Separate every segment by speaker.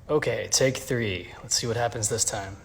Speaker 1: Okay, take three. Let's see what happens this time.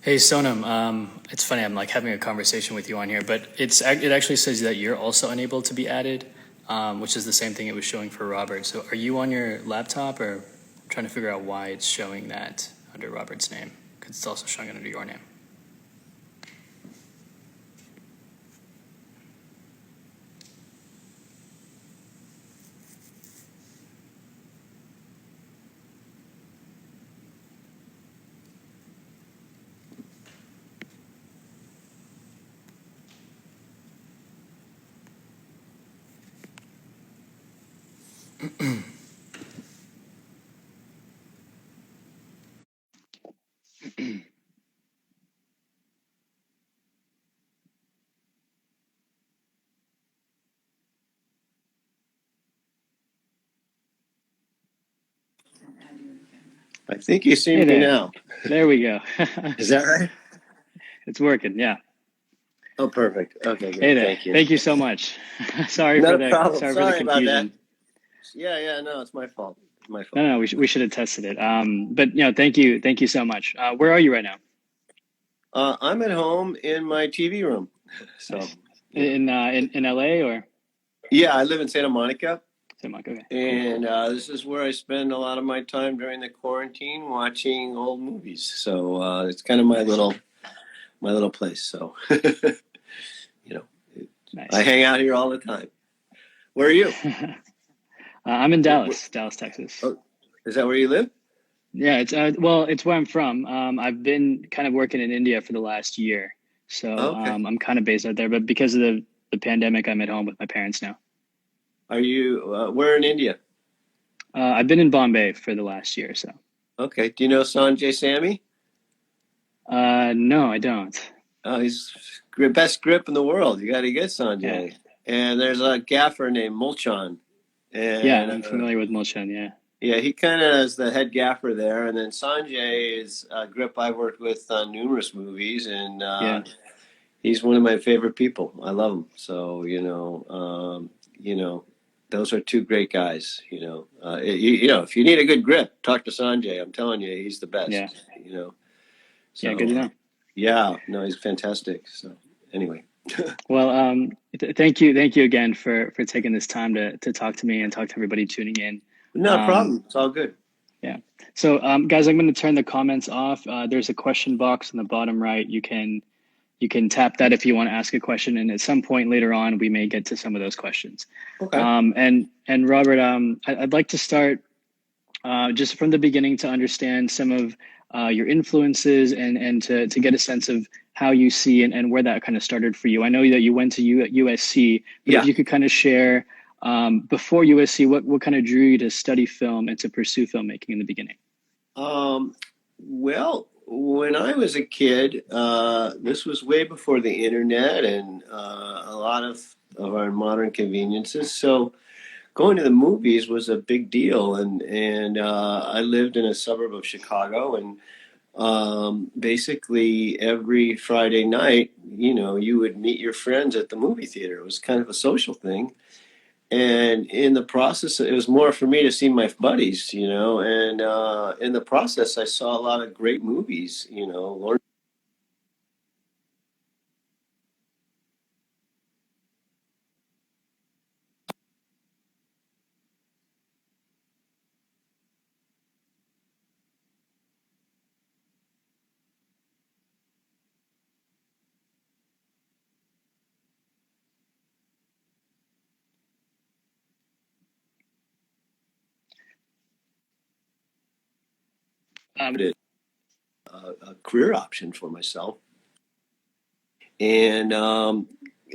Speaker 1: Hey Sonam, it's funny. I'm like having a conversation with you on here, but it actually says that you're also unable to be added, which is the same thing it was showing for Robert. So are you on your laptop, or I'm trying to figure out why it's showing that under Robert's name because it's also showing it under your name.
Speaker 2: I think you see
Speaker 1: Hey
Speaker 2: me
Speaker 1: there,
Speaker 2: now.
Speaker 1: there we go.
Speaker 2: Is that right?
Speaker 1: It's working. Yeah.
Speaker 2: Oh, perfect. Okay,
Speaker 1: Hey
Speaker 2: great.
Speaker 1: there.
Speaker 2: Thank you.
Speaker 1: Thank you so much.
Speaker 2: No problem.
Speaker 1: Sorry for the
Speaker 2: Sorry about that.
Speaker 1: confusion.
Speaker 2: Yeah, no, it's my fault. My
Speaker 1: No,
Speaker 2: fault.
Speaker 1: no, we should have tested it. But thank you so much. Where are you right now?
Speaker 2: I'm at home in my TV room. So,
Speaker 1: Nice.
Speaker 2: you know.
Speaker 1: In LA or
Speaker 2: Yeah, I live in Santa Monica,
Speaker 1: San Marco? Okay, cool.
Speaker 2: and this is where I spend a lot of my time during the quarantine watching old movies. So it's kind of
Speaker 1: Nice,
Speaker 2: my little place. So, you know, I
Speaker 1: nice.
Speaker 2: hang out here all the time. Where are you?
Speaker 1: I'm in
Speaker 2: Where,
Speaker 1: Dallas, Texas.
Speaker 2: oh, is that where you live?
Speaker 1: Yeah, it's where I'm from. I've been kind of working in India for the last year, so
Speaker 2: Okay.
Speaker 1: I'm kind of based out there. But because of the pandemic, I'm at home with my parents now.
Speaker 2: Are you where in India?
Speaker 1: I've been in Bombay for the last year, so.
Speaker 2: Okay. Do you know Sanjay Sami?
Speaker 1: No, I don't.
Speaker 2: Oh, he's best grip in the world. You got to get
Speaker 1: Yeah,
Speaker 2: Sanjay. And there's a gaffer named Mulchan,
Speaker 1: yeah,
Speaker 2: and
Speaker 1: I'm familiar with Mulchan. Yeah,
Speaker 2: yeah, he kind of is the head gaffer there. And then Sanjay is a grip I've worked with on numerous movies, and
Speaker 1: yeah,
Speaker 2: he's one of my favorite people. I love him. So those are two great guys. If you need a good grip, talk to Sanjay. I'm telling you, he's the
Speaker 1: yeah,
Speaker 2: best. You know.
Speaker 1: yeah. Good
Speaker 2: So
Speaker 1: to know.
Speaker 2: yeah, no, he's fantastic. So anyway,
Speaker 1: Well, thank you again for taking this time to talk to me and talk to everybody tuning in.
Speaker 2: no
Speaker 1: Um,
Speaker 2: problem. It's all good.
Speaker 1: yeah. So, guys, I'm going to turn the comments off. There's a question box in the bottom right. You can tap that if you want to ask a question, and at some point later on, we may get to some of those questions.
Speaker 2: Okay.
Speaker 1: And Robert, I'd like to start just from the beginning to understand some of your influences and to get a sense of how you see and where that kind of started for you. I know that you went to USC, but if
Speaker 2: Yeah.
Speaker 1: you could kind of share before USC, what kind of drew you to study film and to pursue filmmaking in the beginning?
Speaker 2: Well, when I was a kid, this was way before the internet, and a lot of of our modern conveniences. So going to the movies was a big deal, and I lived in a suburb of Chicago, and basically every Friday night, you would meet your friends at the movie theater. It was kind of a social thing. And in the process, it was more for me to see my buddies, and in the process, I saw a lot of great movies, learned.
Speaker 1: Um,
Speaker 2: It a career option for myself. And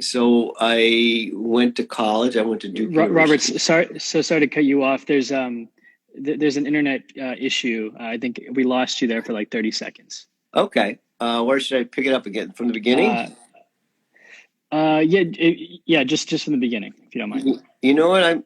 Speaker 2: so I went to college. I went to Duke
Speaker 1: Robert,
Speaker 2: University.
Speaker 1: sorry to cut you off. There's an internet issue. I think we lost you there for like 30 seconds.
Speaker 2: Okay. Where should I pick it up again? From the beginning?
Speaker 1: Uh, yeah, yeah, just from the beginning, if you don't mind.
Speaker 2: You know what?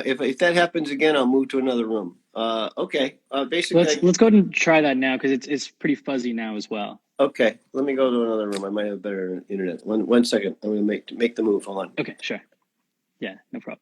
Speaker 2: If that happens again, I'll move to another room. Okay.
Speaker 1: Let's go ahead and try that now because it's pretty fuzzy now as well.
Speaker 2: Okay. Let me go to another room. I might have better internet. One second. I'm going to make the move. Hold on.
Speaker 1: Okay, sure. Yeah, no problem.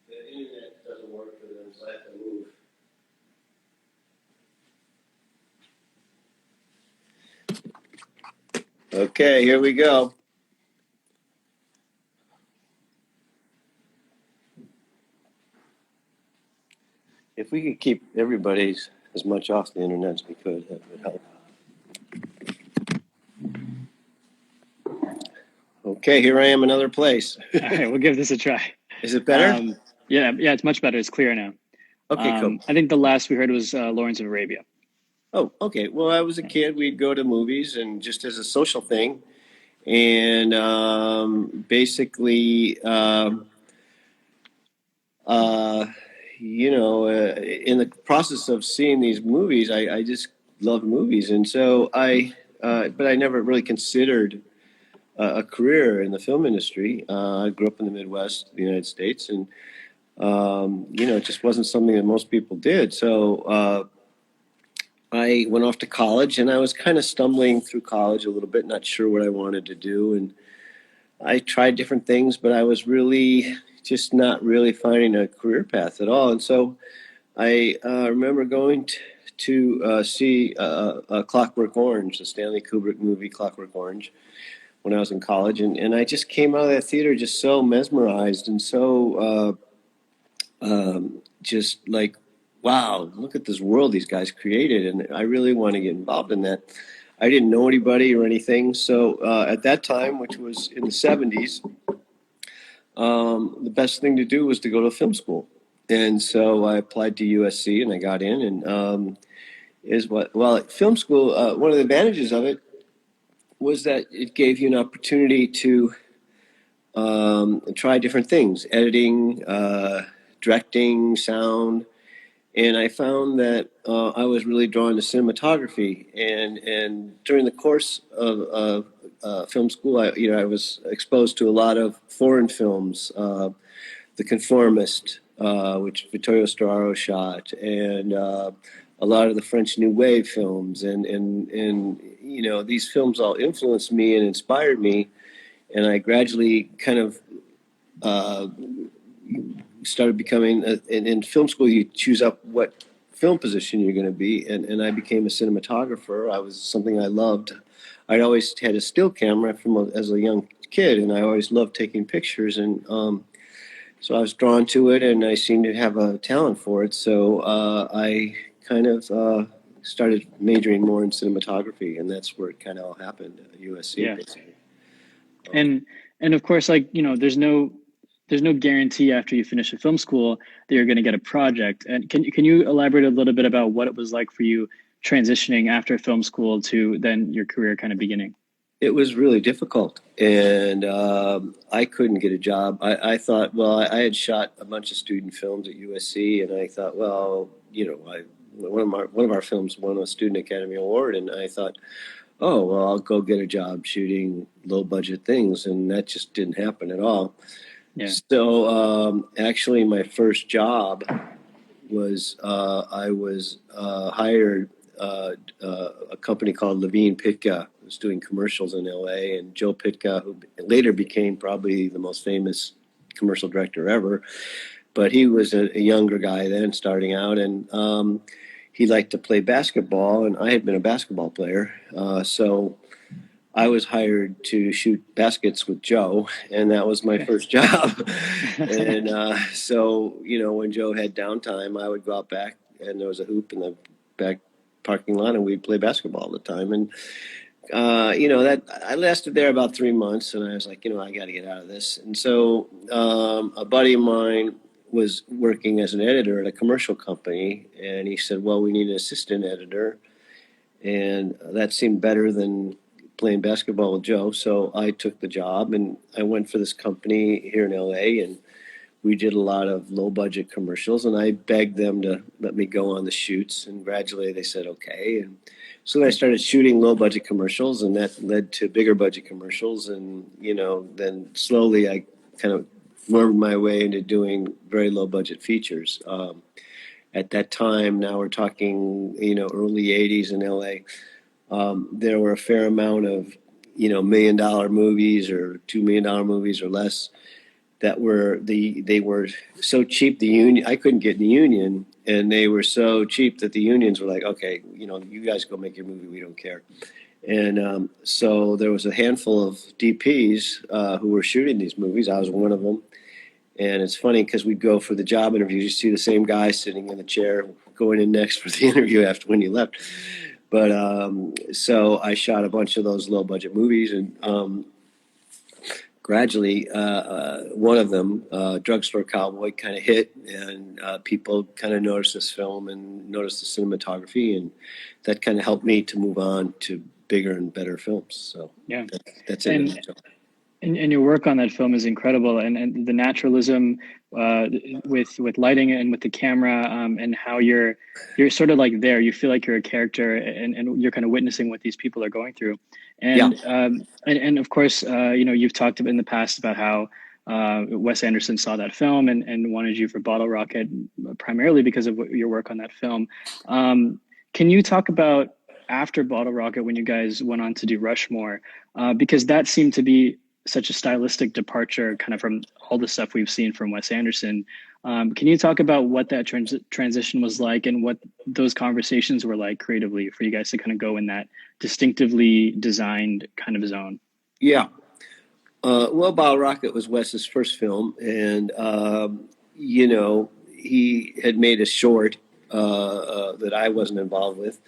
Speaker 2: The internet doesn't work for them, so I have to move. Okay, here we go. If we could keep everybody's as much off the internet as we could, that would help. Okay, here I am, another place.
Speaker 1: All right, we'll give this a try.
Speaker 2: Is it better?
Speaker 1: Yeah, it's much better. It's clear now.
Speaker 2: Okay, cool.
Speaker 1: I think the last we heard was Lawrence of Arabia.
Speaker 2: Oh, okay. Well, I was a kid. We'd go to movies, and just as a social thing, and basically, uh, in the process of seeing these movies, I just loved movies, and so but I never really considered a career in the film industry. I grew up in the Midwest, the United States, and it just wasn't something that most people did. So I went off to college, and I was kind of stumbling through college a little bit, not sure what I wanted to do, and I tried different things, but I was really just not really finding a career path at all. And so I remember going to see Clockwork Orange, the Stanley Kubrick movie Clockwork Orange, when I was in college, and I just came out of that theater just so mesmerized and so just like, wow, look at this world these guys created, and I really want to get involved in that. I didn't know anybody or anything, so at that time, which was in the '70s, the best thing to do was to go to film school, and so I applied to USC and I got in, and at film school, one of the advantages of it was that it gave you an opportunity to try different things: editing, directing, sound. And I found that I was really drawn to cinematography. And during the course of film school, I was exposed to a lot of foreign films, The Conformist, which Vittorio Storaro shot, and a lot of the French New Wave films, and these films all influenced me and inspired me, and I gradually kind of uh, started becoming in film school. You choose up what film position you're going to be, and I became a cinematographer. I was something I loved. I'd always had a still camera as a young kid, and I always loved taking pictures, and so I was drawn to it, and I seemed to have a talent for it. So I kind of started majoring more in cinematography, and that's where it kind of all happened at USC,
Speaker 1: Yeah.
Speaker 2: basically.
Speaker 1: And of course, like, there's there's no guarantee after you finish a film school that you're going to get a project. And can you elaborate a little bit about what it was like for you transitioning after film school to then your career kind of beginning?
Speaker 2: It was really difficult, and I couldn't get a job. I thought, well, I had shot a bunch of student films at USC, and I thought, well, one of our films won a Student Academy Award, and I thought, oh, well, I'll go get a job shooting low budget things, and that just didn't happen at all.
Speaker 1: Yeah.
Speaker 2: So actually, my first job was I was hired a company called Levine Pitka was doing commercials in LA, and Joe Pitka, who later became probably the most famous commercial director ever, but he was a younger guy then, starting out, and he liked to play basketball, and I had been a basketball player, so I was hired to shoot baskets with Joe, and that was my
Speaker 1: Okay.
Speaker 2: first job. And so, when Joe had downtime, I would go out back, and there was a hoop in the back parking lot, and we'd play basketball all the time. And that I lasted there about 3 months, and I was like, I got to get out of this. And so, a buddy of mine was working as an editor at a commercial company, and he said, "Well, we need an assistant editor," and that seemed better than playing basketball with Joe. So I took the job, and I went for this company here in LA, and we did a lot of low budget commercials, and I begged them to let me go on the shoots, and gradually they said okay. And so then I started shooting low budget commercials, and that led to bigger budget commercials, and then slowly I kind of wormed my way into doing very low budget features. At that time, now we're talking early 80s in LA, there were a fair amount of $1 million movies or $2 million movies or less that they were so cheap, the union, I couldn't get in the union, and they were so cheap that the unions were like, okay, you guys go make your movie, we don't care. And so there was a handful of DPs who were shooting these movies. I was one of them. And it's funny because we'd go for the job interviews, you see the same guy sitting in the chair going in next for the interview after when you left. But so I shot a bunch of those low budget movies, and gradually one of them, Drugstore Cowboy, kind of hit, and people kind of noticed this film and noticed the cinematography, and that kind of helped me to move on to bigger and better films. So
Speaker 1: Yeah.
Speaker 2: that's it.
Speaker 1: And and your work on that film is incredible, and the naturalism with lighting and with the camera, and how you're sort of like there. You feel like you're a character, and you're kind of witnessing what these people are going through.
Speaker 2: Yeah.
Speaker 1: And of course, you've talked in the past about how Wes Anderson saw that film and wanted you for Bottle Rocket primarily because of your work on that film. Can you talk about after Bottle Rocket when you guys went on to do Rushmore? Because that seemed to be such a stylistic departure kind of from all the stuff we've seen from Wes Anderson. Can you talk about what that transition was like and what those conversations were like creatively for you guys to kind of go in that distinctively designed kind of zone?
Speaker 2: Yeah. Well, Bottle Rocket was Wes's first film, and he had made a short that I wasn't involved with,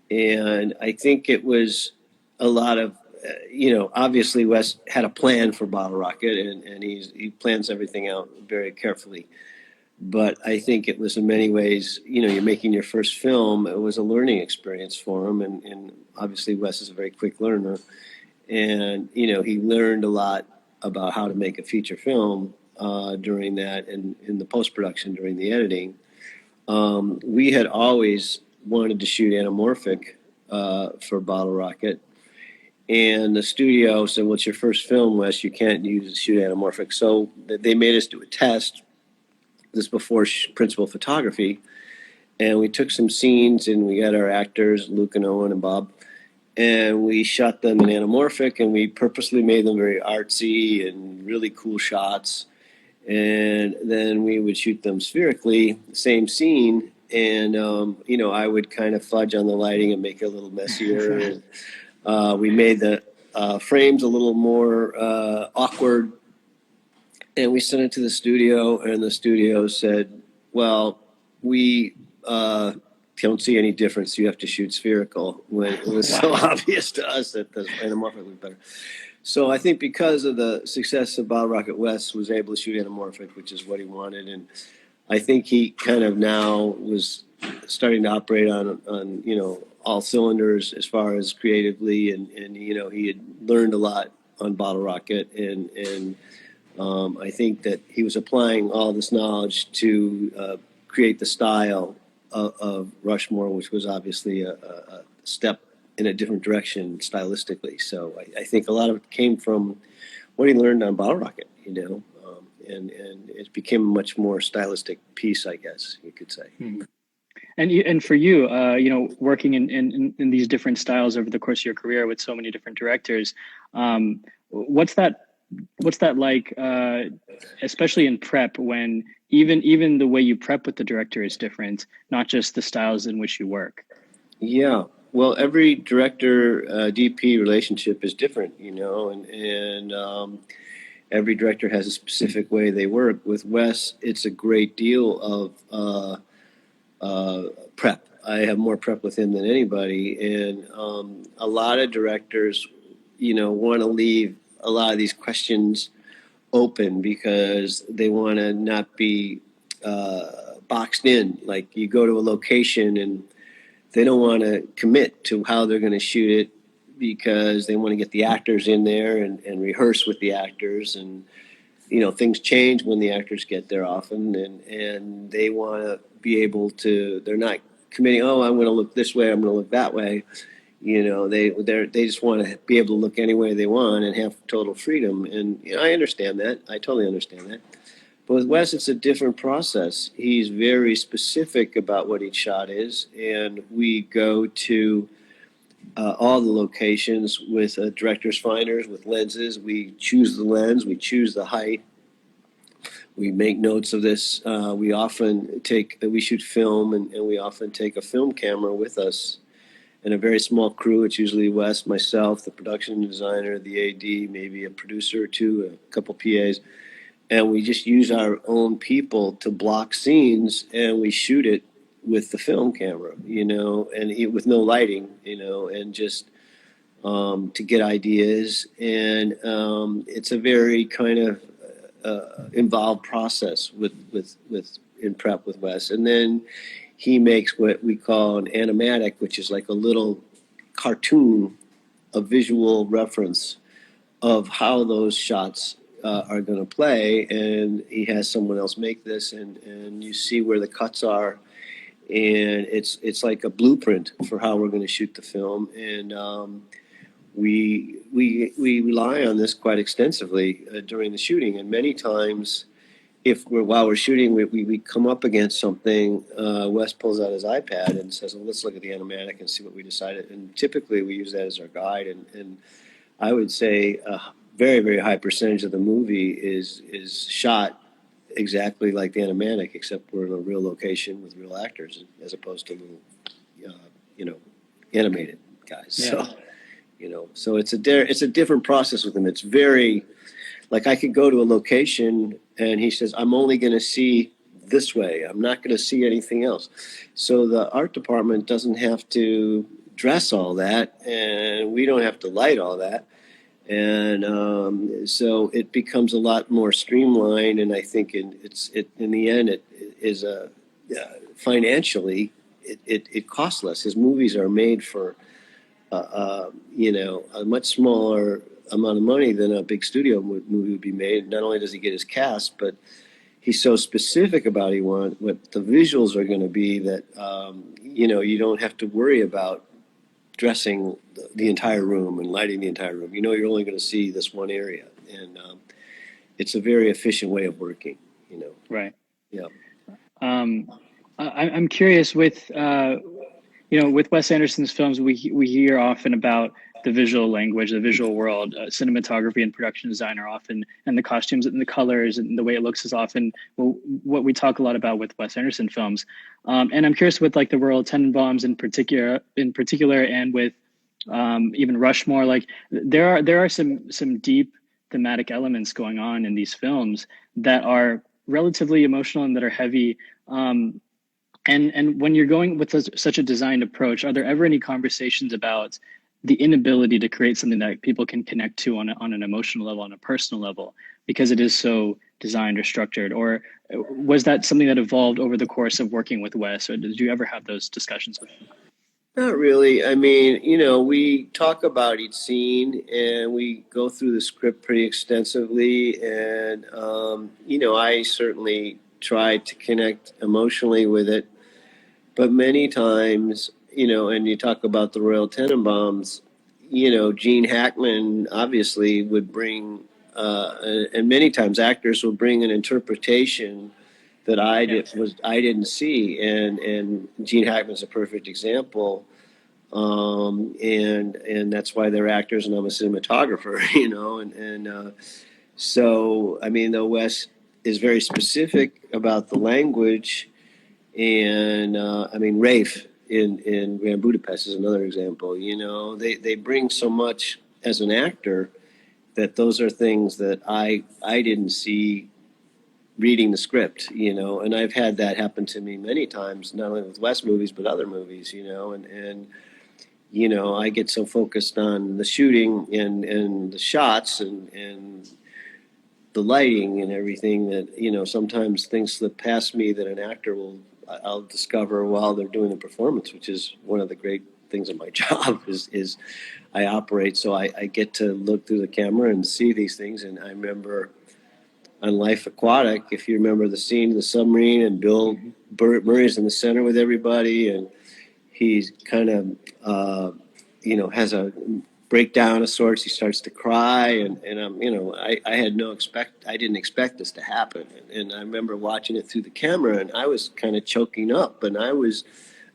Speaker 2: and I think it was a lot of obviously Wes had a plan for Bottle Rocket, and he plans everything out very carefully. But I think it was in many ways, you're making your first film. It was a learning experience for him, and obviously Wes is a very quick learner, and he learned a lot about how to make a feature film during that, and in the post production during the editing. We had always wanted to shoot anamorphic for Bottle Rocket, and the studio said, "Well, it's your first film, Wes. You can't shoot anamorphic." So they made us do a test. This before principal photography, and we took some scenes, and we got our actors, Luke and Owen and Bob, and we shot them in anamorphic, and we purposely made them very artsy and really cool shots. And then we would shoot them spherically, same scene, and I would kind of fudge on the lighting and make it a little messier. We made the frames a little more awkward, and we sent it to the studio, and the studio said, "Well, we don't see any difference. You have to shoot spherical," when it was so obvious to us that the anamorphic was better. So I think because of the success of Bottle Rocket West was able to shoot anamorphic, which is what he wanted, and I think he kind of now was starting to operate on all cylinders as far as creatively, and he had learned a lot on Bottle Rocket, and I think that he was applying all this knowledge to create the style of Rushmore, which was obviously a step in a different direction stylistically. So I think a lot of it came from what he learned on Bottle Rocket, and it became a much more stylistic piece, I guess you could say.
Speaker 1: Mhm. And for you, working in these different styles over the course of your career with so many different directors, what's that like, especially in prep, when even the way you prep with the director is different, not just the styles in which you work.
Speaker 2: Yeah. Well, every director DP relationship is different, and every director has a specific way they work. With Wes, it's a great deal of prep. I have more prep with him than anybody, and a lot of directors, want to leave a lot of these questions open because they want to not be boxed in. Like you go to a location and they don't want to commit to how they're going to shoot it because they want to get the actors in there and rehearse with the actors, and things change when the actors get there often, and they want to be able to, they're not committing, oh, I'm going to look this way, I'm going to look that way. They just want to be able to look any way they want and have total freedom, and I understand that. I totally understand that. But with Wes, it's a different process. He's very specific about what each shot is, and we go to all the locations with director's finders, with lenses. We choose the lens, we choose the height, we make notes of this. We shoot film, and we often take a film camera with us and a very small crew. It's usually Wes, myself, the production designer, the AD, maybe a producer or two, a couple PAs, and we just use our own people to block scenes, and we shoot it with the film camera, with no lighting, and just to get ideas. And it's a very kind of involved process with in prep with Wes. And then he makes what we call an animatic, which is like a little cartoon, a visual reference of how those shots are going to play, and he has someone else make this, and you see where the cuts are, and it's like a blueprint for how we're going to shoot the film, and we rely on this quite extensively during the shooting, and many times. While we're shooting, we come up against something. Wes pulls out his iPad and says, "Well, let's look at the animatic and see what we decided." And typically, we use that as our guide. And I would say a very, very high percentage of the movie is shot exactly like the animatic, except we're in a real location with real actors, as opposed to little, you know, animated guys.
Speaker 1: Yeah.
Speaker 2: So it's a different process with him. It's very like I could go to a location and he says, "I'm only going to see this way. I'm not going to see anything else." So the art department doesn't have to dress all that, and we don't have to light all that. And so it becomes a lot more streamlined. And I think in the end, it is financially, it costs less. His movies are made for a much smaller amount of money than a big studio movie would be made. Not only does he get his cast, but he's so specific about what the visuals are going to be that you don't have to worry about dressing the entire room and lighting the entire room. You're only going to see this one area, and it's a very efficient way of working.
Speaker 1: Right.
Speaker 2: Yeah.
Speaker 1: I'm curious with Wes Anderson's films, we hear often about the visual language, the visual world. Cinematography and production design are often, and the costumes and the colors and the way it looks is often what we talk a lot about with Wes Anderson films. And I'm curious with like the Royal Tenenbaums in particular, and with even Rushmore. Like there are some deep thematic elements going on in these films that are relatively emotional and that are heavy. And when you're going with such a designed approach, are there ever any conversations about the inability to create something that people can connect to on an emotional level, on a personal level, because it is so designed or structured? Or was that something that evolved over the course of working with Wes, or did you ever have those discussions with him?
Speaker 2: Not really. I mean, we talk about each scene and we go through the script pretty extensively. And, I certainly try to connect emotionally with it. But many times, and you talk about the Royal Tenenbaums, Gene Hackman obviously would bring, and many times actors will bring an interpretation that I didn't see, and Gene Hackman's a perfect example, and that's why they're actors, and I'm a cinematographer, and so I mean, though Wes is very specific about the language, and I mean, Rafe in Grand Budapest is another example. They bring so much as an actor that those are things that I didn't see reading the script. And I've had that happen to me many times, not only with West movies but other movies. And I get so focused on the shooting and the shots and the lighting and everything that sometimes things slip past me that an actor I'll discover while they're doing the performance, which is one of the great things of my job is I operate, so I get to look through the camera and see these things. And I remember on Life Aquatic, if you remember the scene in the submarine, and Bill Murray's in the center with everybody, and he's kind of has a breakdown of sorts. He starts to cry, and I had I didn't expect this to happen. And I remember watching it through the camera, and I was kind of choking up, and I was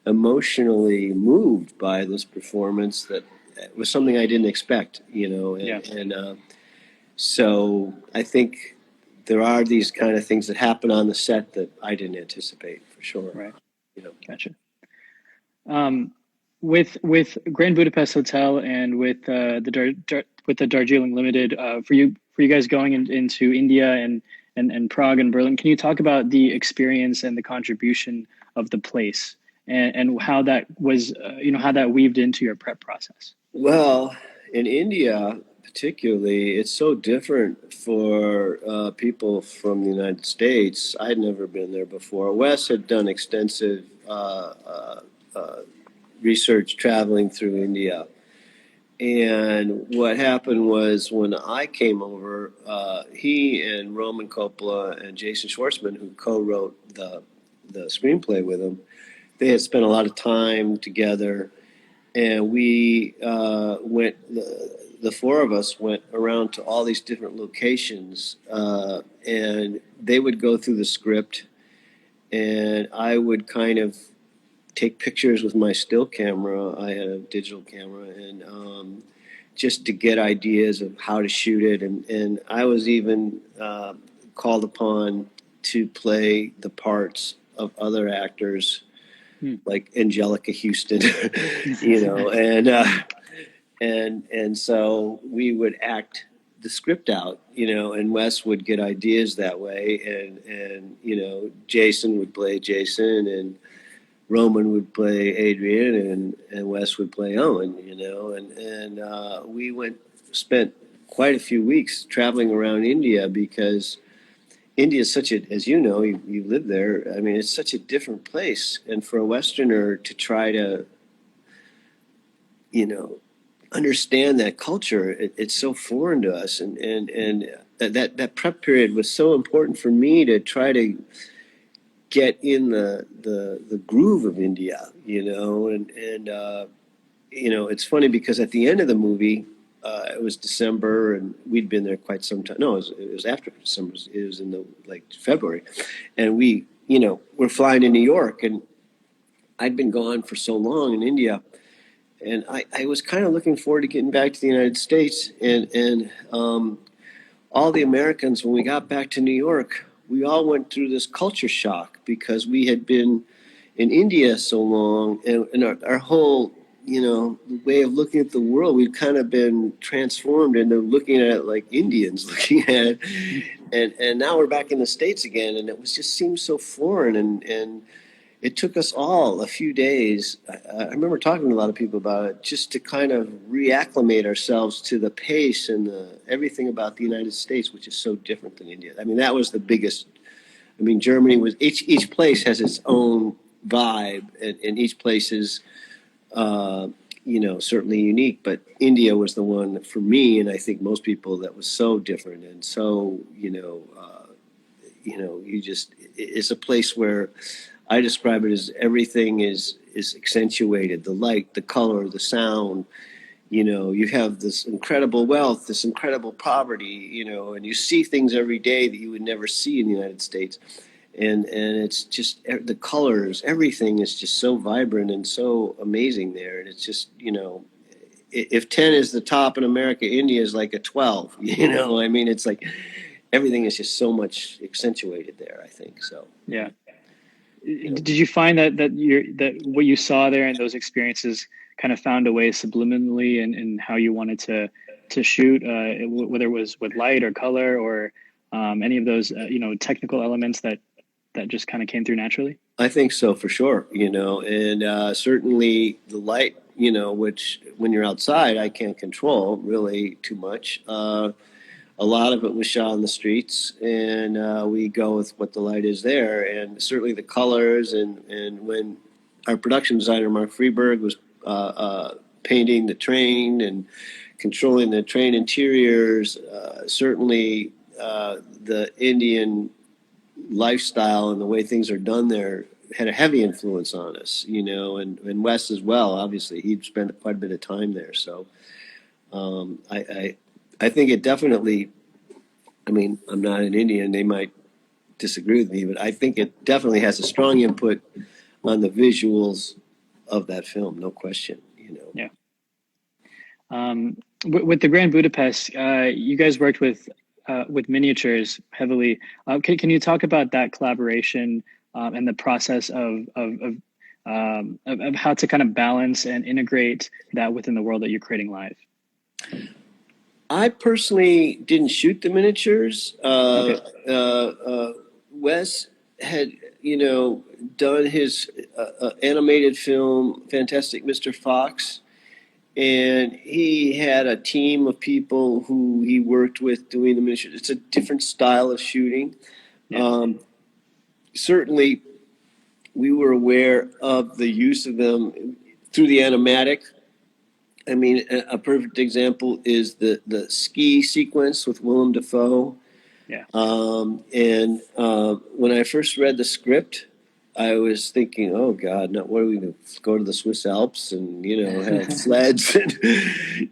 Speaker 2: emotionally moved by this performance that was something I didn't expect,
Speaker 1: Yeah.
Speaker 2: and so I think there are these kind of things that happen on the set that I didn't anticipate, for sure.
Speaker 1: Right.
Speaker 2: You know.
Speaker 1: Gotcha. With Grand Budapest Hotel and with with the Darjeeling Limited, for you guys going into India and Prague and Berlin, can you talk about the experience and the contribution of the place, and how that was, how that weaved into your prep process?
Speaker 2: Well, in India, particularly, it's so different for people from the United States. I'd never been there before. Wes had done extensive research traveling through India. And what happened was when I came over, he and Roman Coppola and Jason Schwartzman, who co-wrote the screenplay with him, they had spent a lot of time together, and we went. The four of us went around to all these different locations, and they would go through the script, and I would kind of take pictures with my still camera. I had a digital camera, and just to get ideas of how to shoot it. And I was even called upon to play the parts of other actors like Angelica Houston, and so we would act the script out, and Wes would get ideas that way, and Jason would play Jason, and Roman would play Adrian, and Wes would play Owen, and we spent quite a few weeks traveling around India because India is such a, as you lived there. I mean, it's such a different place, and for a Westerner to try to, you know, understand that culture, it's so foreign to us, and that prep period was so important for me to try to get in the groove of India, and it's funny because at the end of the movie, it was December and we'd been there quite some time. No, it was after December. It was in the February, and we're flying to New York, and I'd been gone for so long in India, and I was kind of looking forward to getting back to the United States, and all the Americans, when we got back to New York, we all went through this culture shock because we had been in India so long, and our whole, way of looking at the world, we've kind of been transformed into looking at it like Indians looking at it. And now we're back in the States again, and it was just seemed so foreign, and it took us all a few days. I remember talking to a lot of people about it, just to kind of reacclimate ourselves to the pace and everything about the United States, which is so different than India. I mean, that was the biggest. I mean, Germany was each place has its own vibe, and each place is, uh, certainly unique. But India was the one that, for me, and I think most people, that was so different and so, you just, it's a place where I describe it as everything is accentuated: the light, the color, the sound. You have this incredible wealth, this incredible poverty, and you see things every day that you would never see in the United States. And it's just the colors, everything is just so vibrant and so amazing there. And it's just, if 10 is the top in America, India is like a 12. I mean, it's like everything is just so much accentuated there, I think. So,
Speaker 1: Yeah.
Speaker 2: you know,
Speaker 1: Did you find that what you saw there and those experiences kind of found a way subliminally in how you wanted to shoot, whether it was with light or color or any of those technical elements that just kind of came through naturally?
Speaker 2: I think so for sure, and certainly the light, which when you're outside, I can't control really too much. A lot of it was shot on the streets, and we go with what the light is there, and certainly the colors. And when our production designer Mark Freeberg was painting the train and controlling the train interiors, certainly the Indian lifestyle and the way things are done there had a heavy influence on us, and Wes as well. Obviously, he'd spent quite a bit of time there, so um, I, I I think it definitely. I mean, I'm not an Indian; they might disagree with me, but I think it definitely has a strong input on the visuals of that film, no question.
Speaker 1: Yeah. With the Grand Budapest, you guys worked with miniatures heavily. Can you talk about that collaboration and the process of how to kind of balance and integrate that within the world that you're creating live?
Speaker 2: I personally didn't shoot the miniatures.
Speaker 1: Okay.
Speaker 2: Wes had, done his animated film, Fantastic Mr. Fox, and he had a team of people who he worked with doing the miniatures. It's a different style of shooting.
Speaker 1: Yeah.
Speaker 2: Um, Certainly, we were aware of the use of them through the animatic. I mean, a perfect example is the ski sequence with Willem Dafoe.
Speaker 1: Yeah.
Speaker 2: And when I first read the script, I was thinking, oh God, not what are we going to go to the Swiss Alps and have sleds and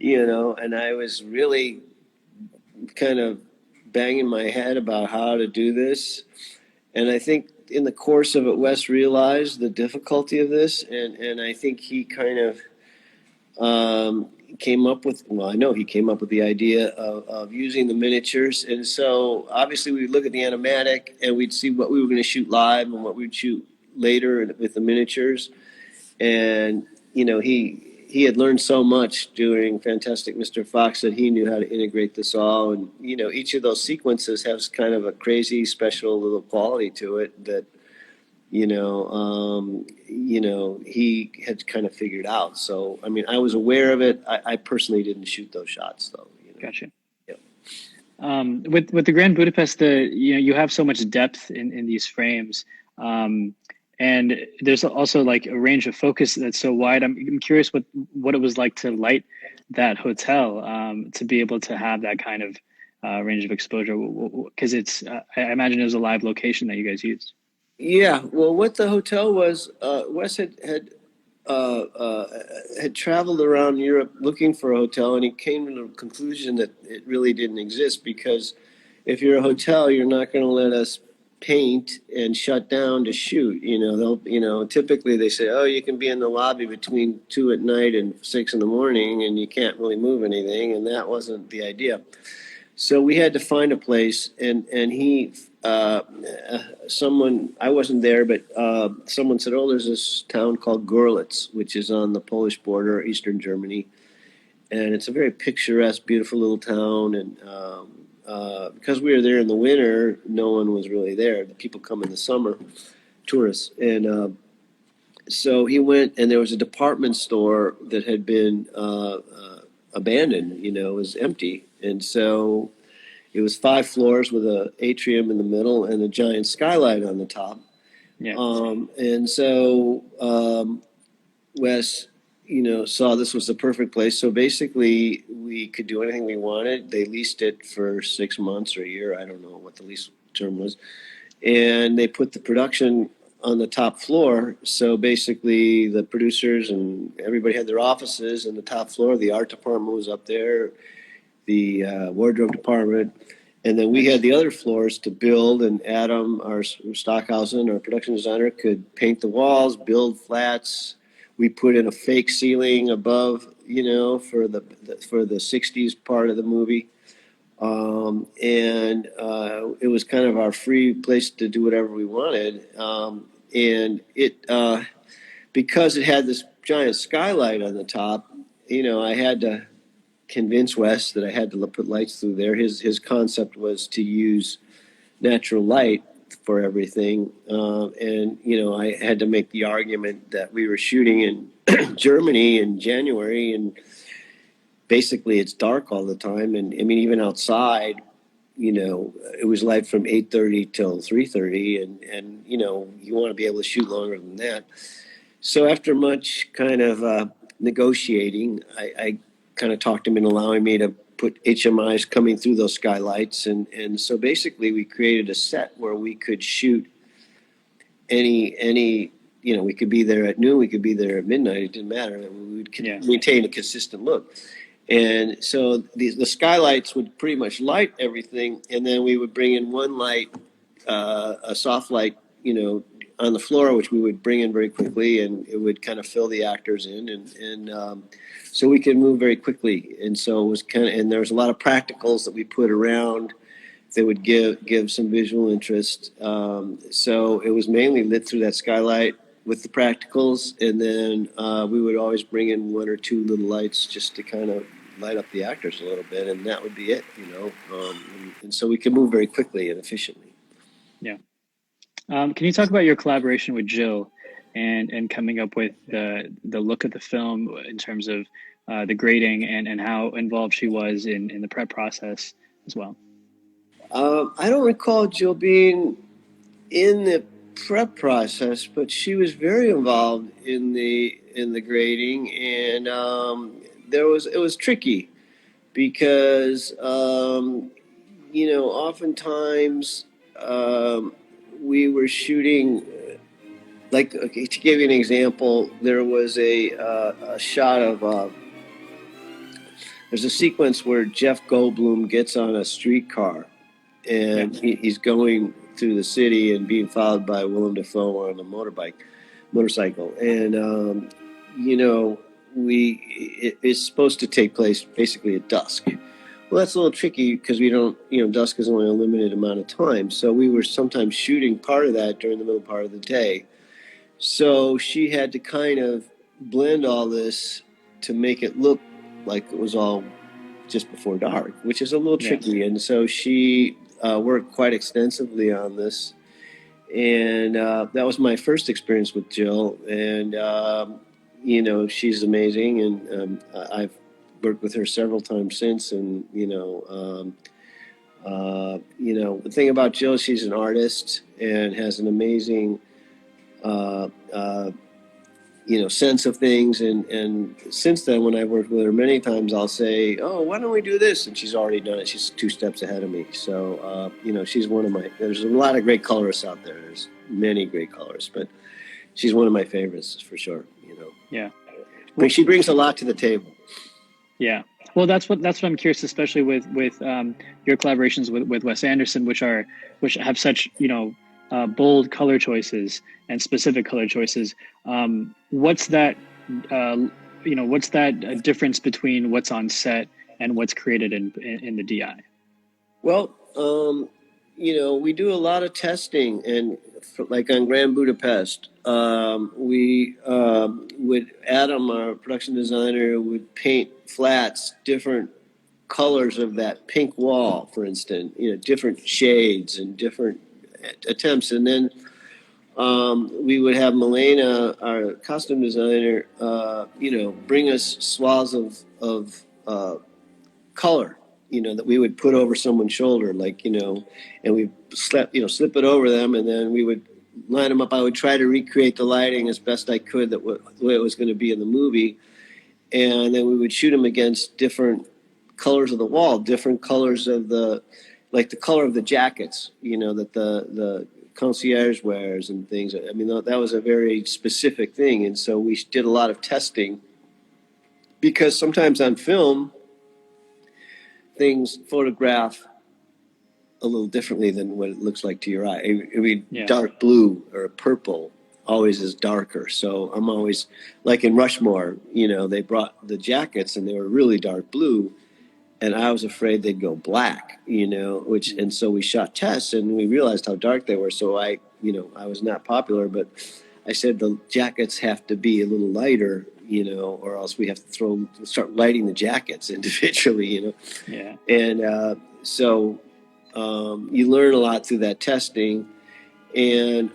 Speaker 2: and I was really kind of banging my head about how to do this. And I think in the course of it, Wes realized the difficulty of this, and I think he kind of came up with, well, I know he came up with the idea of using the miniatures. And so obviously we'd look at the animatic and we'd see what we were going to shoot live and what we'd shoot later with the miniatures. And, he had learned so much during Fantastic Mr. Fox that he knew how to integrate this all. And, each of those sequences has kind of a crazy special little quality to it that he had kind of figured out. So, I mean, I was aware of it. I personally didn't shoot those shots, though.
Speaker 1: Gotcha.
Speaker 2: Yeah.
Speaker 1: With the Grand Budapest, you have so much depth in these frames, and there's also like a range of focus that's so wide. I'm curious what it was like to light that hotel, to be able to have that kind of range of exposure, because I imagine it was a live location that you guys used.
Speaker 2: Yeah. Well, what the hotel was, Wes had traveled around Europe looking for a hotel, and he came to the conclusion that it really didn't exist because if you're a hotel, you're not going to let us paint and shut down to shoot. Typically they say, oh, you can be in the lobby between 2 at night and 6 in the morning, and you can't really move anything, and that wasn't the idea. So we had to find a place, and someone, I wasn't there, but someone said, "Oh, there's this town called Görlitz, which is on the Polish border, eastern Germany, and it's a very picturesque, beautiful little town." And because we were there in the winter, no one was really there. The people come in the summer, tourists, and So he went, and there was a department store that had been abandoned. It was empty, and so it was 5 floors with a atrium in the middle and a giant skylight on the top.
Speaker 1: Yeah.
Speaker 2: And so Wes, saw this was the perfect place. So basically, we could do anything we wanted. They leased it for 6 months or a year. I don't know what the lease term was. And they put the production on the top floor. So basically, the producers and everybody had their offices in the top floor. The art department was up there, the wardrobe department. And then we
Speaker 1: Nice.
Speaker 2: had the other floors to build, and Adam, our Stockhausen, our production designer, could paint the walls, build flats. We put in a fake ceiling above, for the '60s part of the movie, and it was kind of our free place to do whatever we wanted. And it because it had this giant skylight on the top, I had to convince Wes that I had to put lights through there. His concept was to use natural light for everything, and I had to make the argument that we were shooting in Germany in January, and basically it's dark all the time, and I mean even outside, it was light from 8:30 till 3:30, and you want to be able to shoot longer than that. So after much kind of negotiating, I kind of talked him into allowing me to put HMIs coming through those skylights, and so basically we created a set where we could shoot any we could be there at noon, we could be there at midnight. It didn't matter. We would
Speaker 1: Yeah.
Speaker 2: maintain a consistent look. And so the skylights would pretty much light everything, and then we would bring in one light, a soft light, on the floor, which we would bring in very quickly, and it would kind of fill the actors in, and so we could move very quickly. And so it was and there was a lot of practicals that we put around that would give some visual interest. So it was mainly lit through that skylight with the practicals, and then we would always bring in one or two little lights just to kind of light up the actors a little bit, and that would be it. And so we could move very quickly and efficiently.
Speaker 1: Yeah. Can you talk about your collaboration with Jill and coming up with the look of the film in terms of the grading and how involved she was in the prep process as well?
Speaker 2: I don't recall Jill being in the prep process, but she was very involved in the grading, and it was tricky because oftentimes we were shooting. Like, okay, to give you an example, there was a shot of there's a sequence where Jeff Goldblum gets on a streetcar,
Speaker 1: Yeah.
Speaker 2: and he's going through the city and being followed by Willem Dafoe on a motorcycle, and it's supposed to take place basically at dusk. Well, that's a little tricky because we don't, dusk is only a limited amount of time, so we were sometimes shooting part of that during the middle part of the day. So she had to kind of blend all this to make it look like it was all just before dark, which is a little
Speaker 1: Yeah.
Speaker 2: tricky. And so she worked quite extensively on this. And that was my first experience with Jill. And, she's amazing. And I've worked with her several times since. And, the thing about Jill, she's an artist and has an amazing uh, uh, sense of things. And since then, when I've worked with her many times, I'll say, "Oh, why don't we do this?" And she's already done it. She's 2 steps ahead of me. So, she's one of my. There's a lot of great colorists out there. There's many great colorists, but she's one of my favorites for sure.
Speaker 1: Yeah.
Speaker 2: But she brings a lot to the table.
Speaker 1: Yeah. Well, that's what I'm curious, especially with your collaborations with Wes Anderson, which have such bold color choices and specific color choices. What's that difference between what's on set and what's created in the DI?
Speaker 2: Well, we do a lot of testing, and like on Grand Budapest, we would Adam, our production designer, would paint flats different colors of that pink wall, for instance, different shades and different attempts, and then we would have Milena, our costume designer, bring us swaths of color, that we would put over someone's shoulder, and we slip it over them, and then we would line them up. I would try to recreate the lighting as best I could, the way it was going to be in the movie, and then we would shoot them against different colors of the wall, different colors of like the color of the jackets, that the concierge wears and things. I mean, that was a very specific thing, and so we did a lot of testing because sometimes on film things photograph a little differently than what it looks like to your eye. I mean,
Speaker 1: Yeah.
Speaker 2: dark blue or purple always is darker. So I'm always like in Rushmore, they brought the jackets and they were really dark blue. And I was afraid they'd go black, and so we shot tests and we realized how dark they were. So I was not popular, but I said the jackets have to be a little lighter, or else we have to start lighting the jackets individually,
Speaker 1: Yeah.
Speaker 2: And so you learn a lot through that testing. And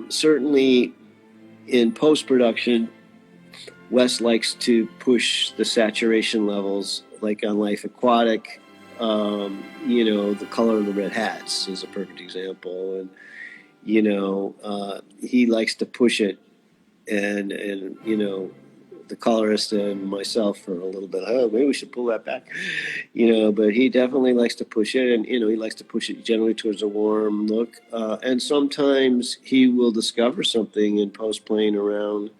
Speaker 2: certainly in post production, Wes likes to push the saturation levels, like on Life Aquatic. The color of the red hats is a perfect example. And, he likes to push it. And the colorist and myself are a little bit, oh, maybe we should pull that back, but he definitely likes to push it, and he likes to push it generally towards a warm look, and sometimes he will discover something in post playing around,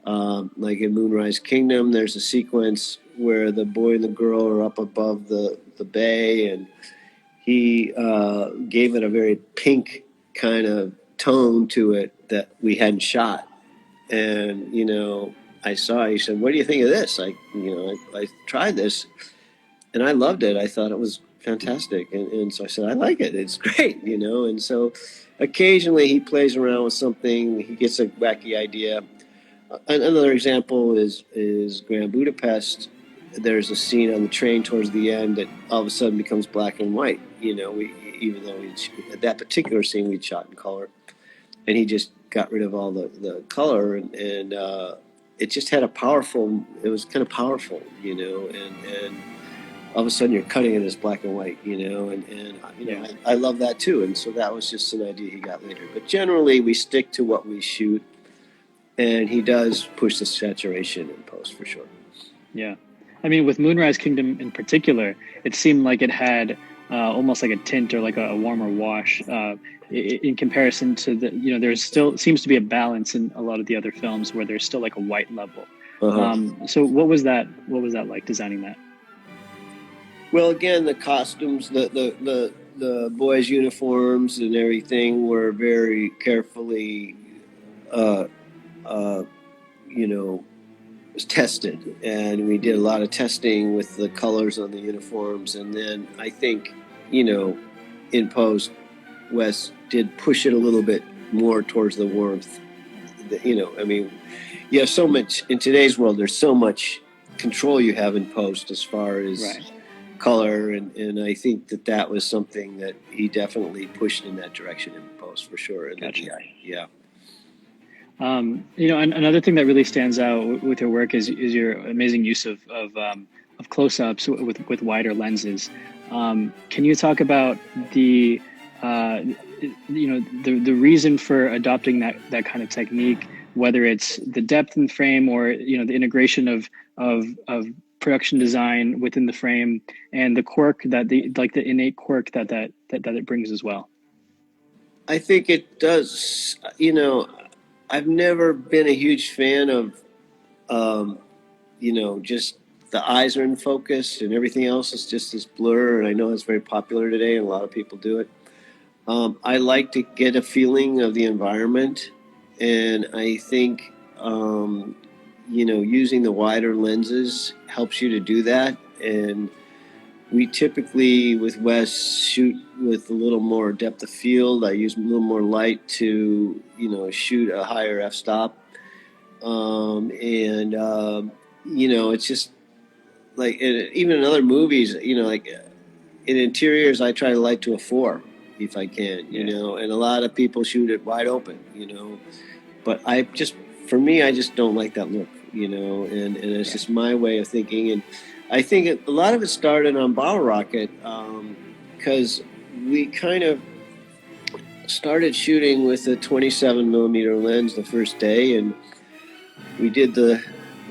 Speaker 2: like in Moonrise Kingdom. There's a sequence where the boy and the girl are up above the bay, and he gave it a very pink kind of tone to it that we hadn't shot. And he said, "What do you think of this?" I tried this, and I loved it. I thought it was fantastic, and so I said, "I like it. It's great," And so occasionally he plays around with something. He gets a wacky idea. Another example is Grand Budapest. There's a scene on the train towards the end that all of a sudden becomes black and white. Even though at that particular scene we'd shot in color, and he just got rid of all the color, and it just had it was kind of powerful, and all of a sudden you're cutting it as black and white,
Speaker 1: Yeah.
Speaker 2: I love that too, and so that was just an idea he got later. But generally we stick to what we shoot, and he does push the saturation in post for sure.
Speaker 1: Yeah. I mean, with Moonrise Kingdom in particular, it seemed like it had almost like a tint or like a warmer wash in comparison to there's still seems to be a balance in a lot of the other films where there's still like a white level. So what was that like designing that?
Speaker 2: Well, again, the costumes, the boys' uniforms and everything were very carefully, uh, uh, you know, tested, and we did a lot of testing with the colors on the uniforms. And then I think, in post, Wes did push it a little bit more towards the warmth. I mean, you have so much in today's world. There's so much control you have in post as far as
Speaker 1: Right.
Speaker 2: color, and I think that was something that he definitely pushed in that direction in post for sure. And
Speaker 1: Gotcha.
Speaker 2: yeah.
Speaker 1: Another thing that really stands out with your work is your amazing use of close-ups with wider lenses. Can you talk about the the reason for adopting that kind of technique, whether it's the depth in frame or the integration of production design within the frame and the quirk the innate quirk that it brings as well?
Speaker 2: I think it does. I've never been a huge fan of, just the eyes are in focus and everything else is just this blur. And I know it's very popular today, and a lot of people do it. I like to get a feeling of the environment, and I think, using the wider lenses helps you to do that. And we typically, with Wes, shoot with a little more depth of field. I use a little more light to, shoot a higher f-stop. It's just like, even in other movies, like in interiors, I try to light to a 4, if I can, you know. And a lot of people shoot it wide open, you know. But for me, I just don't like that look, you know. And it's just my way of thinking. And I think a lot of it started on Bottle Rocket because we kind of started shooting with a 27 millimeter lens the first day, and we did the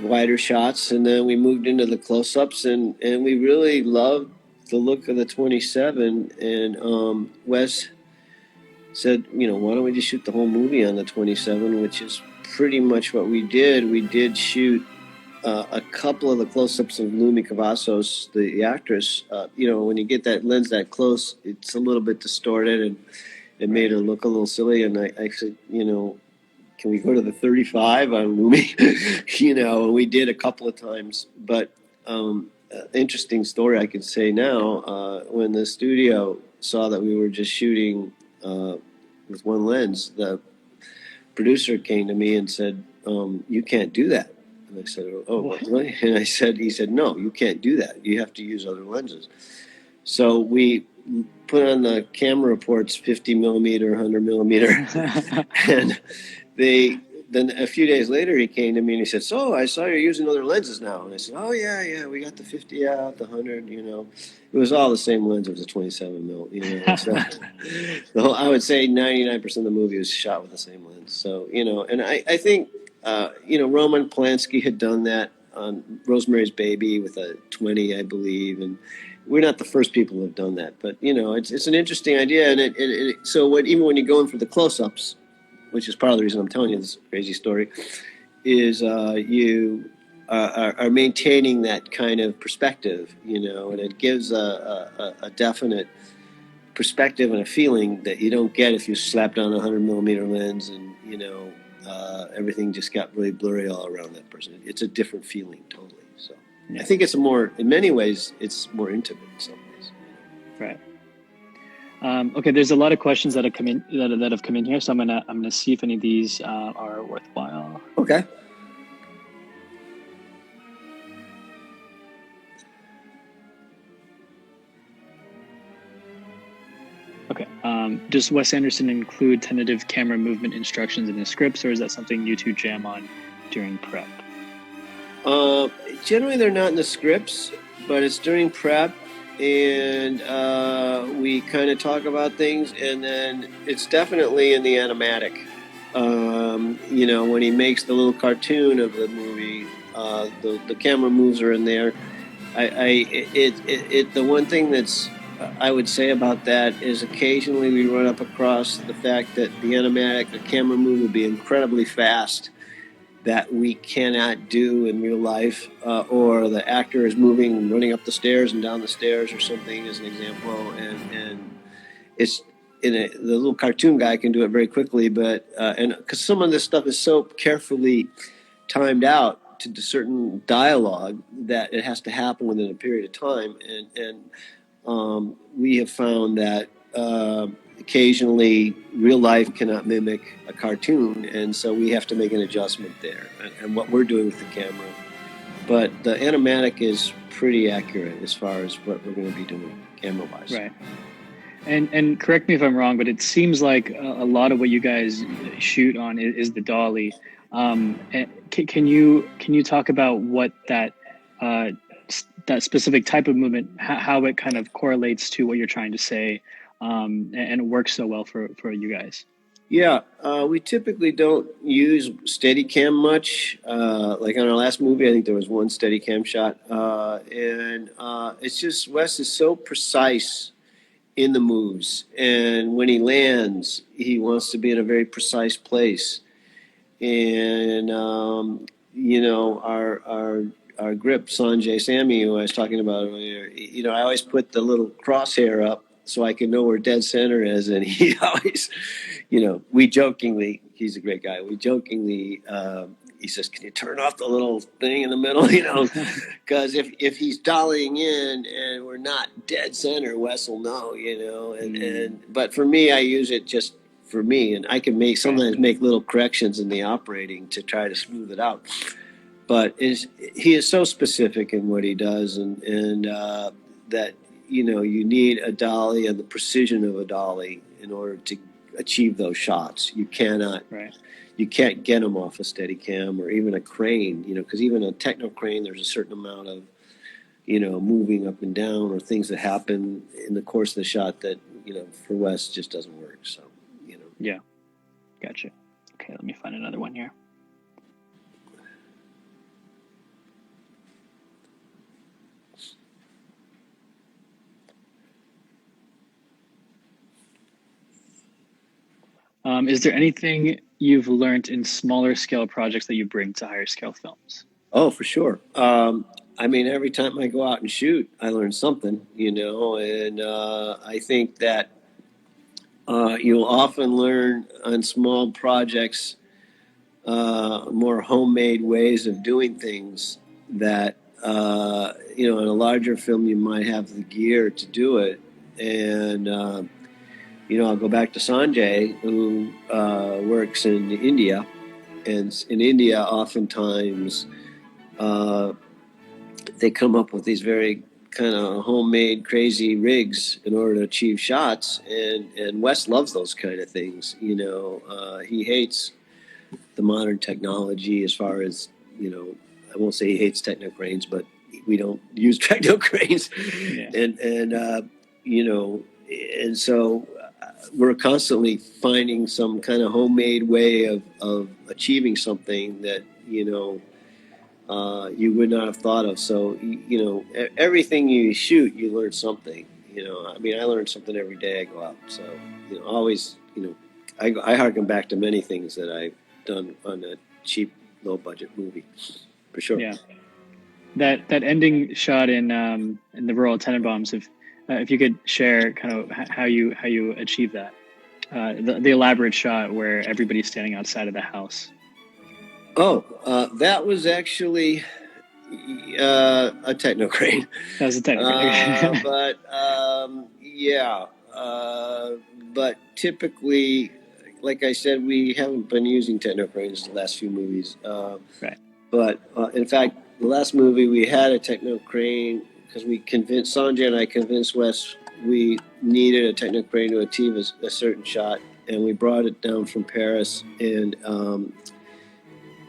Speaker 2: wider shots, and then we moved into the close-ups, and we really loved the look of the 27. And Wes said, you know, why don't we just shoot the whole movie on the 27, which is pretty much what we did. We did shoot a couple of the close-ups of Lumi Cavazos, the actress. You know, when you get that lens that close, it's a little bit distorted, and it made her look a little silly. And I said, you know, can we go to the 35 on Lumi? You know, and we did a couple of times. But interesting story I could say now, when the studio saw that we were just shooting with one lens, the producer came to me and said, you can't do that. And I said, oh, what? And he said, no, you can't do that. You have to use other lenses. So we put on the camera reports 50 millimeter, 100 millimeter, and then a few days later he came to me and he said, so I saw you're using other lenses now. And I said, oh yeah, we got the 50 out, the 100, you know. It was all the same lens. It was a 27 mil, you know. So I would say 99% of the movie was shot with the same lens. So, you know, and I think, you know, Roman Polanski had done that on Rosemary's Baby with a 20, I believe, and we're not the first people who have done that. But, you know, it's an interesting idea. And so even when you go in for the close-ups, which is part of the reason I'm telling you this crazy story, is you are maintaining that kind of perspective, you know, and it gives a definite perspective and a feeling that you don't get if you slapped on a 100 millimeter lens and, you know, everything just got really blurry all around that person. It's a different feeling totally. So I think it's in many ways, it's more intimate in some ways.
Speaker 1: Right. Okay, there's a lot of questions that have come in that have come in here, so I'm gonna see if any of these are worthwhile.
Speaker 2: Okay.
Speaker 1: Okay. Does Wes Anderson include tentative camera movement instructions in his scripts, or is that something you two jam on during prep?
Speaker 2: Generally, they're not in the scripts, but it's during prep. And we kind of talk about things, and then it's definitely in the animatic. You know, when he makes the little cartoon of the movie, the camera moves are in there. The one thing that's I would say about that is occasionally we run up across the fact that the camera move would be incredibly fast, that we cannot do in real life, or the actor is moving, running up the stairs and down the stairs or something, as an example, and it's the little cartoon guy can do it very quickly, but and because some of this stuff is so carefully timed out to certain dialogue that it has to happen within a period of time, and we have found that occasionally real life cannot mimic a cartoon, and so we have to make an adjustment there, and what we're doing with the camera. But the animatic is pretty accurate as far as what we're going to be doing camera-wise.
Speaker 1: Right. And correct me if I'm wrong, but it seems like a lot of what you guys shoot on is the dolly. Can you talk about what that specific type of movement, how it kind of correlates to what you're trying to say, and it works so well for you guys?
Speaker 2: Yeah, we typically don't use Steadicam much. Like on our last movie, I think there was one Steadicam shot, and it's just Wes is so precise in the moves, and when he lands, he wants to be in a very precise place. And you know, our grip Sanjay Sammy, who I was talking about earlier, you know, I always put the little crosshair up so I can know where dead center is, and he always, you know, we jokingly, he's a great guy. We jokingly, he says, "Can you turn off the little thing in the middle?" You know, because if he's dollying in and we're not dead center, Wes will know. You know, and but for me, I use it just for me, and I can sometimes make little corrections in the operating to try to smooth it out. But he is so specific in what he does, and that you need a dolly and the precision of a dolly in order to achieve those shots. You cannot,
Speaker 1: Right.
Speaker 2: you can't get them off a Steadicam or even a crane, because even a techno crane, there's a certain amount of, moving up and down or things that happen in the course of the shot that, for Wes just doesn't work. So,
Speaker 1: Yeah. Gotcha. Okay, let me find another one here. Is there anything you've learned in smaller scale projects that you bring to higher scale films?
Speaker 2: Oh, for sure. I mean, every time I go out and shoot, I learn something, and I think that you'll often learn on small projects more homemade ways of doing things that, in a larger film, you might have the gear to do it. And, I'll go back to Sanjay, who works in India. And in India, oftentimes, uh, they come up with these very kind of homemade, crazy rigs in order to achieve shots. And Wes loves those kind of things. He hates the modern technology as far as, I won't say he hates techno cranes, but we don't use techno cranes.
Speaker 1: Yeah.
Speaker 2: And so we're constantly finding some kind of homemade way of achieving something that, you would not have thought of. So, everything you shoot, you learn something. I mean, I learn something every day I go out. So, always, I harken back to many things that I've done on a cheap, low budget movie, for sure.
Speaker 1: Yeah. That ending shot in the Royal Tenenbaums, if you could share kind of how you achieve that, the elaborate shot where everybody's standing outside of the house.
Speaker 2: Oh, that was actually a techno crane.
Speaker 1: That was a technical.
Speaker 2: Yeah. But typically, like I said, we haven't been using techno cranes the last few movies.
Speaker 1: Right.
Speaker 2: But in fact, the last movie we had a techno crane because we convinced Sanjay and I convinced Wes we needed a techno crane to achieve a certain shot, and we brought it down from Paris, and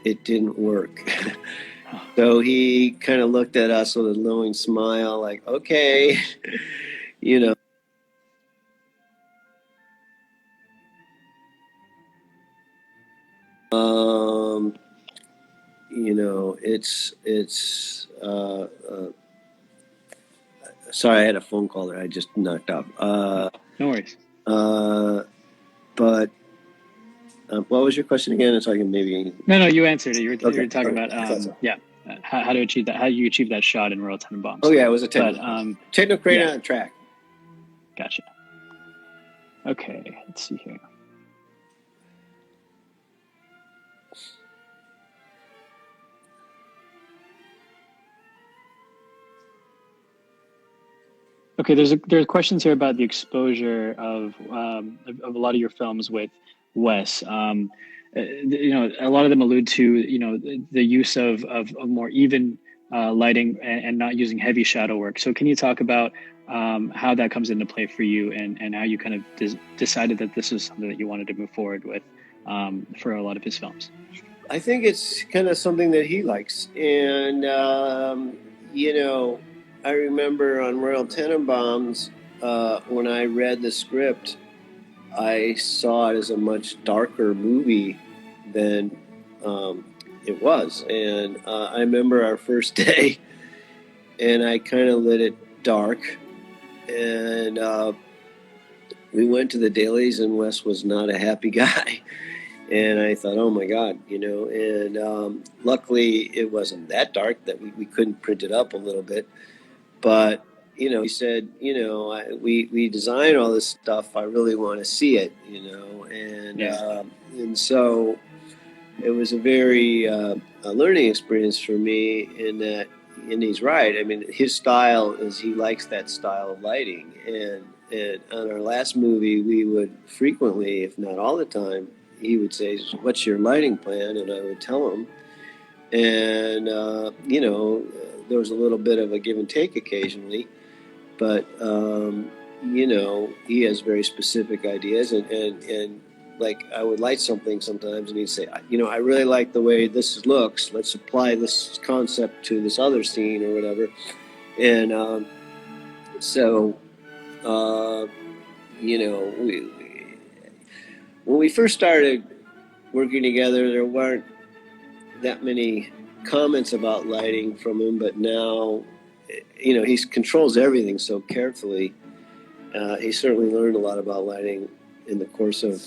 Speaker 2: it didn't work. So he kind of looked at us with a knowing smile, like, okay, you know. It's sorry, I had a phone call that I just knocked off.
Speaker 1: No worries.
Speaker 2: But what was your question again? So I can maybe.
Speaker 1: No, you answered it. You were
Speaker 2: Okay,
Speaker 1: talking
Speaker 2: okay.
Speaker 1: about how to achieve that, how you achieve that shot in Royal Tenenbaums.
Speaker 2: Oh yeah, it was a techno crane on a track.
Speaker 1: Gotcha. Okay, let's see here. Okay, there's questions here about the exposure of a lot of your films with Wes. A lot of them allude to the use of more even lighting and not using heavy shadow work. So can you talk about how that comes into play for you and how you kind of decided that this is something that you wanted to move forward with for a lot of his films?
Speaker 2: I think it's kind of something that he likes, and I remember on Royal Tenenbaums, when I read the script, I saw it as a much darker movie than it was. And I remember our first day, and I kind of lit it dark. And we went to the dailies, and Wes was not a happy guy. And I thought, oh my God, and luckily it wasn't that dark that we couldn't print it up a little bit. But, he said, we design all this stuff. I really want to see it, and so it was a very a learning experience for me in that, and he's right. I mean, his style is he likes that style of lighting. And on our last movie, we would frequently, if not all the time, he would say, what's your lighting plan? And I would tell him. And, there was a little bit of a give and take occasionally. but he has very specific ideas, and like I would light something sometimes, and he'd say, I really like the way this looks. Let's apply this concept to this other scene or whatever. And so, uh, when we first started working together, there weren't that many comments about lighting from him, but now, he controls everything so carefully. He certainly learned a lot about lighting in the course of,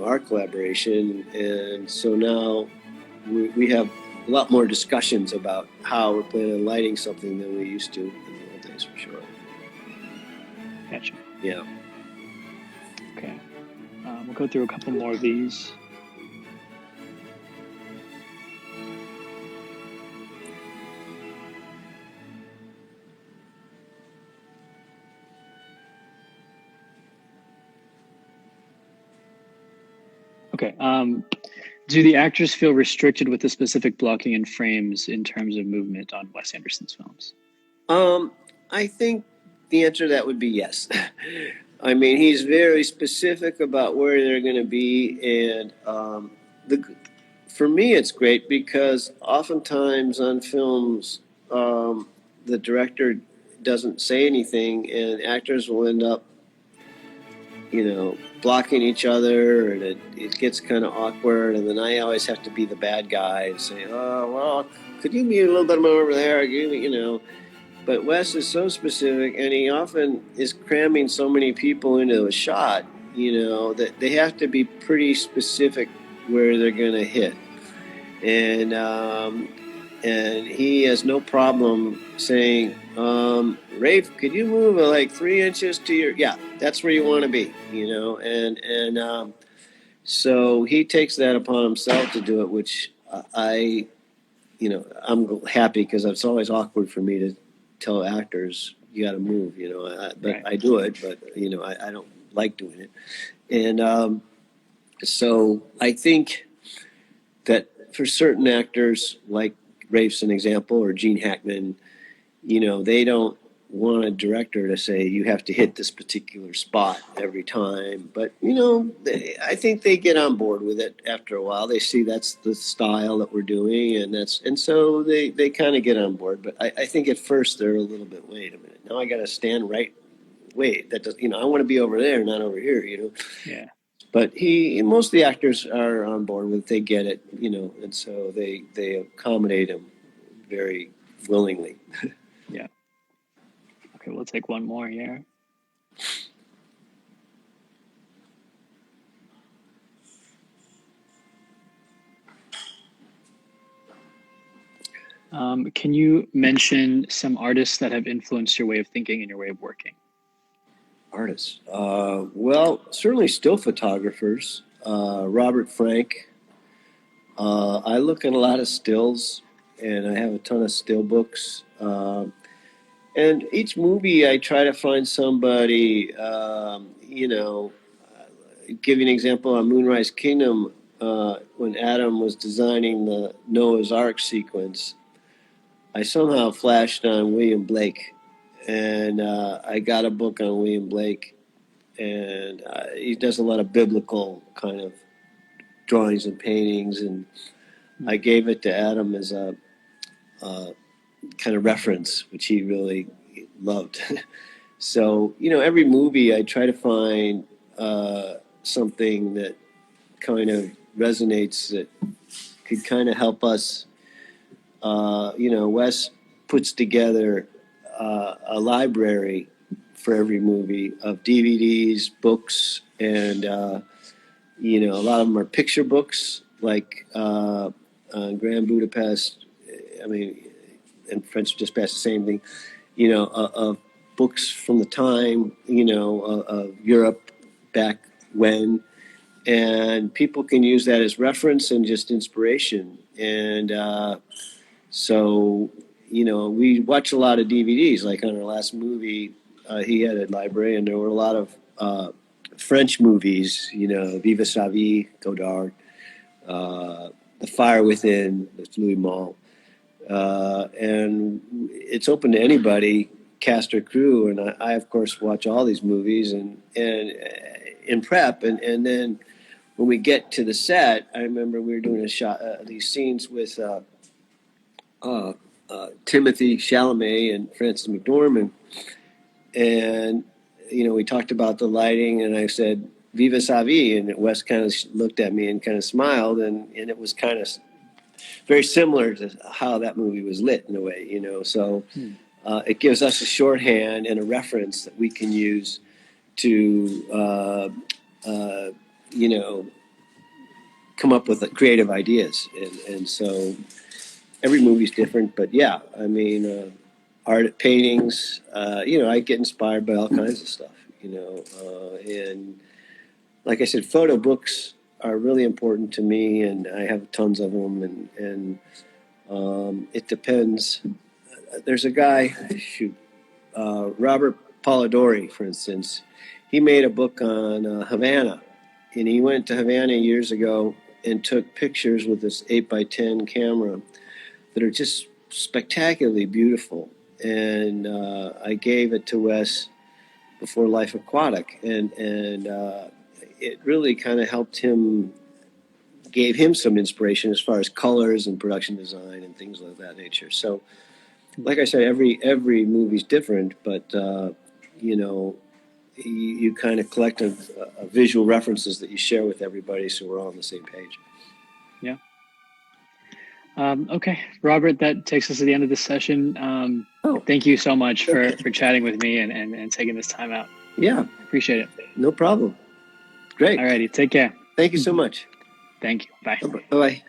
Speaker 2: our collaboration, and so now we have a lot more discussions about how we're planning on lighting something than we used to in the old days, for sure.
Speaker 3: Gotcha.
Speaker 2: Yeah.
Speaker 3: Okay. We'll go through a couple more of these. Okay. Do the actors feel restricted with the specific blocking and frames in terms of movement on Wes Anderson's films?
Speaker 2: I think the answer to that would be yes. I mean, he's very specific about where they're going to be, and for me, it's great because oftentimes on films, the director doesn't say anything, and actors will end up, blocking each other, and it gets kind of awkward. And then I always have to be the bad guy and say, "Oh, well, could you be a little bit more over there?" But Wes is so specific, and he often is cramming so many people into a shot, that they have to be pretty specific where they're going to hit. And he has no problem saying, Rafe, could you move like 3 inches to your, yeah, that's where you want to be, so he takes that upon himself to do it, which I'm happy, because it's always awkward for me to tell actors you got to move, but
Speaker 3: Right.
Speaker 2: I do it, but I don't like doing it. And so I think that for certain actors, like Rafe's an example, or Gene Hackman, they don't want a director to say you have to hit this particular spot every time. But I think they get on board with it after a while. They see that's the style that we're doing, and so they kind of get on board. But I think at first they're a little bit, wait a minute, now I got to stand right. Wait, that does, I want to be over there, not over here.
Speaker 3: Yeah.
Speaker 2: But most of the actors are on board with it. They get it, and so they accommodate him very willingly.
Speaker 3: Yeah. Okay, we'll take one more here. Can you mention some artists that have influenced your way of thinking and your way of working?
Speaker 2: Artists. Well, certainly still photographers. Robert Frank. I look at a lot of stills, and I have a ton of still books. And each movie, I try to find somebody, give you an example on Moonrise Kingdom, when Adam was designing the Noah's Ark sequence, I somehow flashed on William Blake, and I got a book on William Blake, and he does a lot of biblical kind of drawings and paintings, and I gave it to Adam as a kind of reference, which he really loved. So every movie I try to find something that kind of resonates, that could kind of help us. Wes puts together a library for every movie of DVDs, books, and a lot of them are picture books, like Grand Budapest. I mean, and French Dispatch, the same thing. Of books from the time, of Europe back when, and people can use that as reference and just inspiration. And so, we watch a lot of DVDs. Like on our last movie, he had a library, and there were a lot of French movies, Viva sa vie, Godard, The Fire Within, that's Louis Malle. And it's open to anybody cast or crew, and I of course watch all these movies and in prep, and then when we get to the set, I remember we were doing a shot these scenes with uh, Timothy Chalamet and Frances McDormand, and we talked about the lighting, and I said "Viva Savi," and Wes kind of looked at me and kind of smiled, and it was kind of very similar to how that movie was lit in a way, So it gives us a shorthand and a reference that we can use to, come up with creative ideas, and so every movie's different. But yeah, I mean, art, paintings, I get inspired by all kinds of stuff, and like I said, photo books are really important to me, and I have tons of them, and it depends. There's a guy, Robert Polidori, for instance. He made a book on Havana, and he went to Havana years ago and took pictures with this 8x10 camera that are just spectacularly beautiful. And I gave it to Wes before Life Aquatic, and it really kind of helped him, gave him some inspiration as far as colors and production design and things of that nature. So, like I said, every movie's different, but you kind of collect a visual references that you share with everybody, so we're all on the same page.
Speaker 3: Yeah. Okay, Robert, that takes us to the end of this session. Thank you so much for chatting with me and taking this time out.
Speaker 2: Yeah.
Speaker 3: Appreciate it.
Speaker 2: No problem. Great.
Speaker 3: All righty. Take care.
Speaker 2: Thank you so much.
Speaker 3: Thank you. Bye.
Speaker 2: Bye-bye.